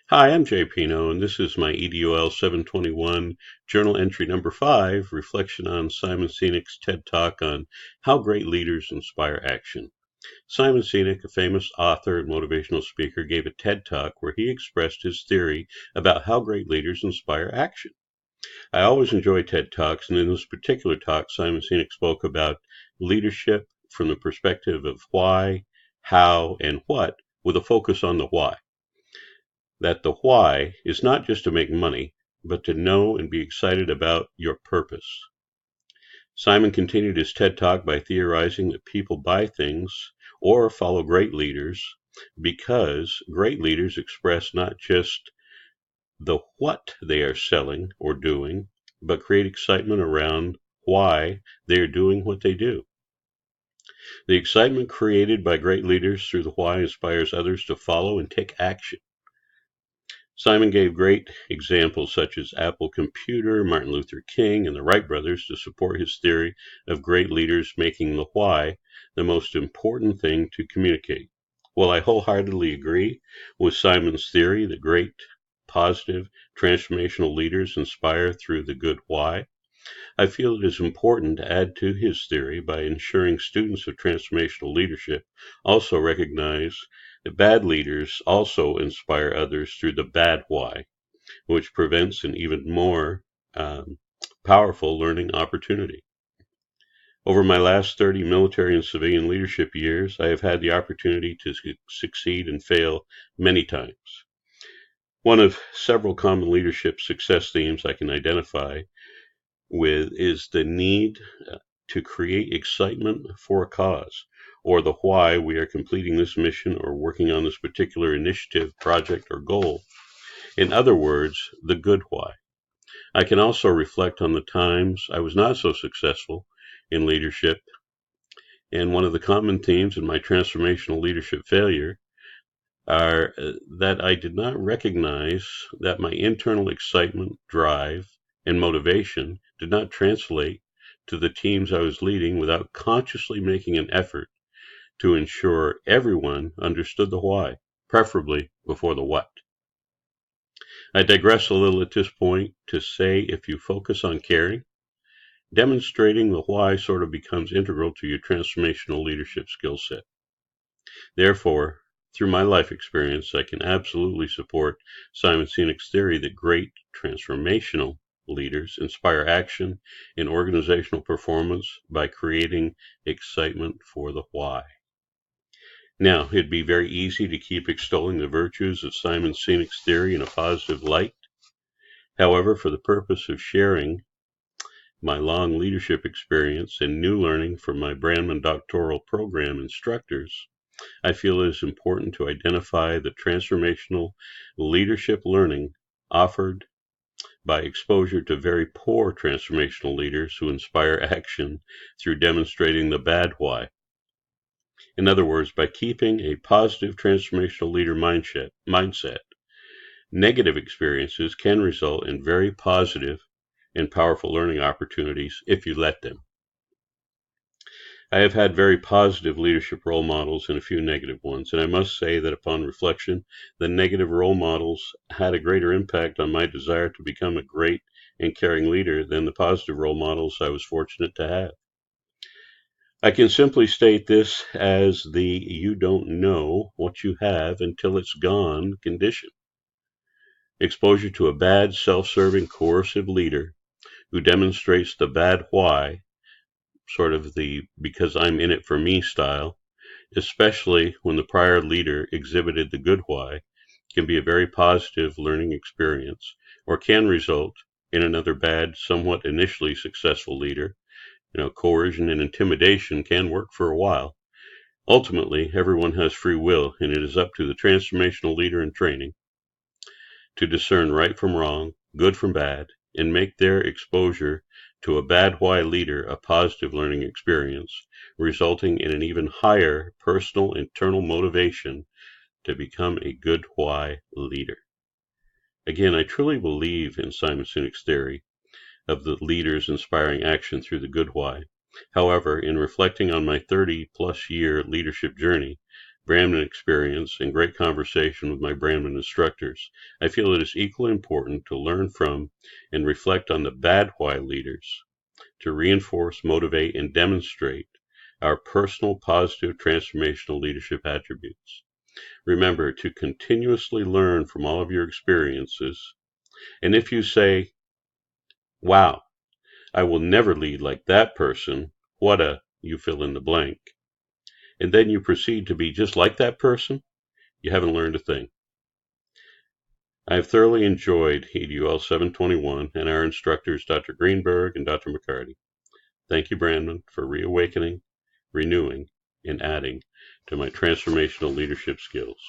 Hi, I'm Jay Peno, and this is my EDOL 721 journal entry number 5, reflection on Simon Senek's TED Talk on how great leaders inspire action. Simon Senik, a famous author and motivational speaker, gave a TED Talk where he expressed his theory about how great leaders inspire action. I always enjoy TED Talks, and in this particular talk, Simon Senek spoke about leadership from the perspective of why, how, and what, with a focus on the why. That the why is not just to make money, but to know and be excited about your purpose. Simon continued his TED Talk by theorizing that people buy things or follow great leaders because great leaders express not just the what they are selling or doing, but create excitement around why they are doing what they do. The excitement created by great leaders through the why inspires others to follow and take action. Simon gave great examples such as Apple Computer, Martin Luther King, and the Wright brothers to support his theory of great leaders making the why the most important thing to communicate. While I wholeheartedly agree with Simon's theory that great, positive, transformational leaders inspire through the good why, I feel it is important to add to his theory by ensuring students of transformational leadership also recognize that bad leaders also inspire others through the bad why, which prevents an even more powerful learning opportunity. Over my last 30 military and civilian leadership years, I have had the opportunity to succeed and fail many times. One of several common leadership success themes I can identify with is the need to create excitement for a cause, or the why we are completing this mission or working on this particular initiative, project, or goal. In other words, the good why. I can also reflect on the times I was not so successful in leadership, and one of the common themes in my transformational leadership failure are that I did not recognize that my internal excitement, drive, and motivation did not translate to the teams I was leading without consciously making an effort to ensure everyone understood the why, preferably before the what. I digress a little at this point to say if you focus on caring, demonstrating the why sort of becomes integral to your transformational leadership skill set. Therefore, through my life experience, I can absolutely support Simon Sinek's theory that great transformational leaders inspire action in organizational performance by creating excitement for the why. Now, it'd be very easy to keep extolling the virtues of Simon Sinek's theory in a positive light. However, for the purpose of sharing my long leadership experience and new learning from my Brandman doctoral program instructors, I feel it is important to identify the transformational leadership learning offered by exposure to very poor transformational leaders who inspire action through demonstrating the bad why. In other words, by keeping a positive transformational leader mindset, negative experiences can result in very positive and powerful learning opportunities if you let them. I have had very positive leadership role models and a few negative ones, and I must say that upon reflection, the negative role models had a greater impact on my desire to become a great and caring leader than the positive role models I was fortunate to have. I can simply state this as the you don't know what you have until it's gone condition. Exposure to a bad, self-serving, coercive leader who demonstrates the bad why, sort of the because I'm in it for me style, especially when the prior leader exhibited the good why, can be a very positive learning experience, or can result in another bad, somewhat initially successful leader. Coercion and intimidation can work for a while. Ultimately, everyone has free will, and it is up to the transformational leader in training to discern right from wrong, good from bad, and make their exposure to a bad why leader a positive learning experience, resulting in an even higher personal internal motivation to become a good why leader. Again, I truly believe in Simon Sinek's theory of the leaders inspiring action through the good why. However, in reflecting on my 30-plus year leadership journey, Brandman experience and great conversation with my Brandman instructors, I feel it is equally important to learn from and reflect on the bad why leaders, to reinforce, motivate, and demonstrate our personal positive transformational leadership attributes. Remember to continuously learn from all of your experiences. And if you say, wow, I will never lead like that person, what a, you fill in the blank, and then you proceed to be just like that person, you haven't learned a thing. I have thoroughly enjoyed EDOL 721 and our instructors, Dr. Greenberg and Dr. McCarty. Thank you, Brandman, for reawakening, renewing, and adding to my transformational leadership skills.